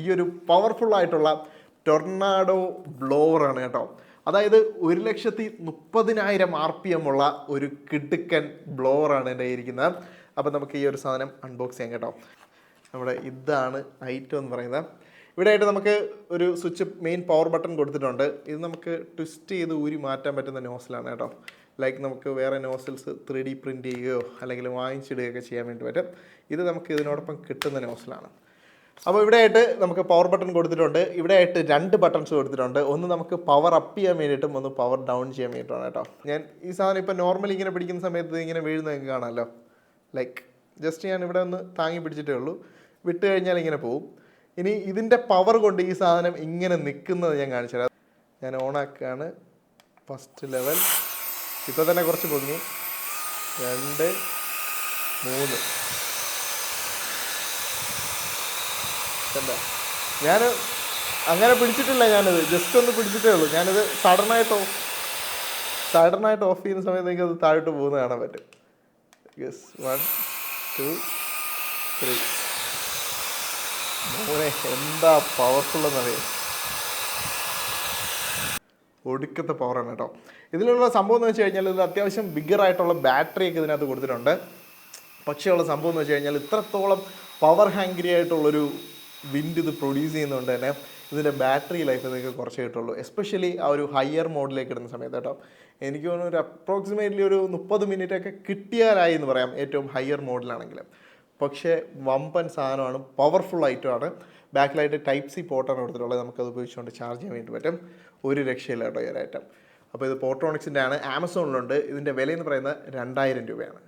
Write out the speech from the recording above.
ഈ ഒരു പവർഫുൾ ആയിട്ടുള്ള ടൊർണാഡോ ബ്ലോവർ ആണ് കേട്ടോ. അതായത് 1,30,000 RPM ഉള്ള ഒരു കിടുക്കൻ ബ്ലോവറാണ് എൻ്റെ ഇരിക്കുന്നത്. അപ്പോൾ നമുക്ക് ഈ ഒരു സാധനം അൺബോക്സ് ചെയ്യാം കേട്ടോ. നമ്മുടെ ഇതാണ് ഐറ്റം എന്ന് പറയുന്നത്. ഇവിടെ ആയിട്ട് നമുക്ക് ഒരു സ്വിച്ച് മെയിൻ പവർ ബട്ടൺ കൊടുത്തിട്ടുണ്ട്. ഇത് നമുക്ക് ട്വിസ്റ്റ് ചെയ്ത് ഊരി മാറ്റാൻ പറ്റുന്ന നോസിലാണ് കേട്ടോ. ലൈക്ക് നമുക്ക് വേറെ നോസിൽസ് 3D പ്രിൻറ്റ് ചെയ്യുകയോ അല്ലെങ്കിൽ വാങ്ങിച്ചിടുകയൊക്കെ ചെയ്യാൻ വേണ്ടി പറ്റും. ഇത് നമുക്ക് ഇതിനോടൊപ്പം കിട്ടുന്ന നോസിലാണ്. അപ്പോൾ ഇവിടെ ആയിട്ട് നമുക്ക് പവർ ബട്ടൺ കൊടുത്തിട്ടുണ്ട്. ഇവിടെ ആയിട്ട് 2 ബട്ടൺസ് കൊടുത്തിട്ടുണ്ട്. ഒന്ന് നമുക്ക് പവർ അപ്പ് ചെയ്യാൻ വേണ്ടിയിട്ടും ഒന്ന് പവർ ഡൗൺ ചെയ്യാൻ വേണ്ടിയിട്ടാണ് കേട്ടോ. ഞാൻ ഈ സാധനം ഇപ്പോൾ നോർമലി ഇങ്ങനെ പിടിക്കുന്ന സമയത്ത് ഇങ്ങനെ വീഴുന്നതൊക്കെ കാണാമല്ലോ. ലൈക്ക് ജസ്റ്റ് ഞാൻ ഇവിടെ ഒന്ന് താങ്ങി പിടിച്ചിട്ടേ ഉള്ളൂ. വിട്ട് കഴിഞ്ഞാൽ ഇങ്ങനെ പോവും. ഇനി ഇതിൻ്റെ പവർ കൊണ്ട് ഈ സാധനം ഇങ്ങനെ നിൽക്കുന്നത് ഞാൻ കാണിച്ചു തരാം. ഞാൻ ഓണാക്കുകയാണ്. ഫസ്റ്റ് ലെവൽ ഇപ്പോൾ തന്നെ കുറച്ച് പൊങ്ങി. 2, 3 എന്താ ഞാൻ അങ്ങനെ പിടിച്ചിട്ടില്ല. ഞാനത് ജസ്റ്റ് ഒന്ന് പിടിച്ചിട്ടേ ഉള്ളൂ. ഞാനത് സഡനായിട്ട് ഓഫ് ചെയ്യുന്ന സമയത്ത് എനിക്കത് താഴോട്ട് പോകുന്നത് കാണാൻ പറ്റും. യെസ് 1, 2, 3 മോനെ എന്താ പവർഫുൾ എന്നറിയാം. ഒടുക്കത്തെ പവറാണ് കേട്ടോ. ഇതിലുള്ള സംഭവം എന്ന് വെച്ച് കഴിഞ്ഞാൽ ഇത് അത്യാവശ്യം ബിഗറായിട്ടുള്ള ബാറ്ററിയൊക്കെ ഇതിനകത്ത് കൊടുത്തിട്ടുണ്ട്. പക്ഷേ ഉള്ള സംഭവം എന്ന് വെച്ച് കഴിഞ്ഞാൽ ഇത്രത്തോളം പവർ ഹാങ്ക്രി ആയിട്ടുള്ളൊരു വിൻഡ് ഇത് പ്രൊഡ്യൂസ് ചെയ്യുന്നതുകൊണ്ട് തന്നെ ഇതിൻ്റെ ബാറ്ററി ലൈഫ് നിങ്ങൾക്ക് കുറച്ച് കിട്ടുള്ളൂ. എസ്പെഷ്യലി ആ ഒരു ഹയർ മോഡിലേക്ക് ഇടുന്ന സമയത്ത് കേട്ടോ. എനിക്ക് തോന്നുന്നു ഒരു അപ്രോക്സിമേറ്റ്ലി ഒരു 30 മിനിറ്റൊക്കെ കിട്ടിയാലായി എന്ന് പറയാം ഏറ്റവും ഹയർ മോഡിലാണെങ്കിൽ. പക്ഷേ വമ്പൻ സാധനമാണ്, പവർഫുൾ ഐറ്റമാണ്. ബാക്കിലായിട്ട് Type-C പോർട്ടാണ് കൊടുത്തിട്ടുള്ളത്. നമുക്കത് ഉപയോഗിച്ചുകൊണ്ട് ചാർജ് ചെയ്യാൻ വേണ്ടി പറ്റും. ഒരു രക്ഷയില്ല കേട്ടോ ഈ ഒരു ഐറ്റം. അപ്പോൾ ഇത് പോർട്രോണിക്സിൻ്റെ ആണ്. ആമസോണിലുണ്ട്. ഇതിൻ്റെ വില എന്ന് പറയുന്നത് 2000 രൂപയാണ്.